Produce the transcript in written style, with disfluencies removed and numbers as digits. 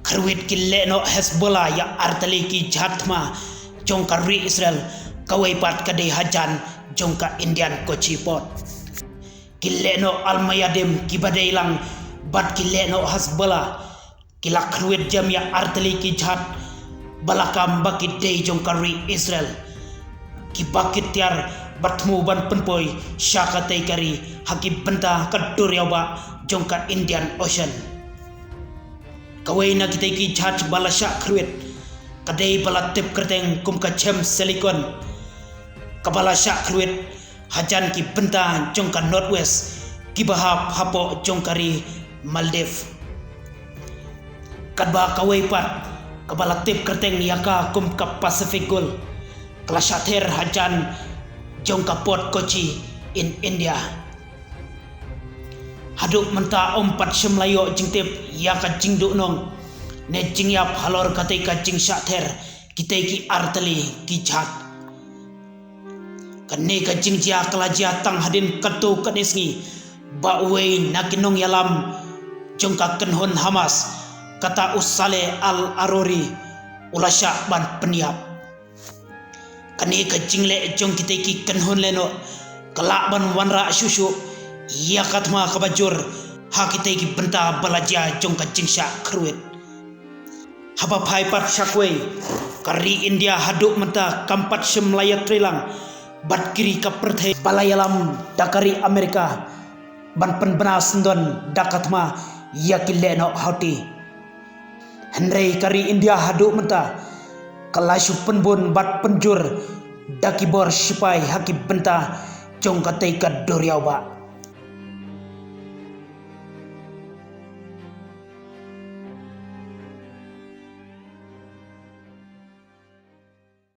Kharwit ki leno Hezbollah ya artali ki jhatma jongka ri Israel kawai pat kade hajan jongka Indian Kochi port ki leno Al-Mayadin ki badailang bat ki leno Hezbollah ki la Kharwit jam ya artali ki jhat balakam bakit day jongka ri Israel ki bakit tiar batmu ban penpoi syakatai kari hakib benta kaduryawa jongka Indian Ocean kawai na kita ki jhat balasya Kharwit kadai balatip kerteng kum ka chem silicon kabalasya Kharwit hajan ki benta jongka northwest ki bahap hapo jongkari Maldives kadba kawai pat kabalatip kerteng yaka kum ka Pacificul kelasyater hajan jongka port Kochi in India haduk menta ompat semlayo jingtip yaka jingduk nong ne jingyap halor katai ka jing syather kitai ki artali ki jhat kane ka jingjia kelajia tang hadin katu kanisngi ba wei nakinong yalam jongka kenhon Hamas kata usale al arori ulasya ban peniap kane ka jingle jong kitai ki kenhon leno kelak ban wanra susu ia katma kabajur hakitai ki benta balajia jongka jingsya Kharwit haba phai pat syakwe kari India haduk menta kampat semlayat trilang bat kiri ka perthai balayalam dakari Amerika ban penbena sendon dakatma yakileno hauti Henry kari India haduk menta kalasyu penbun bat penjur dakibor sipai hakib benta jongka taika doryawa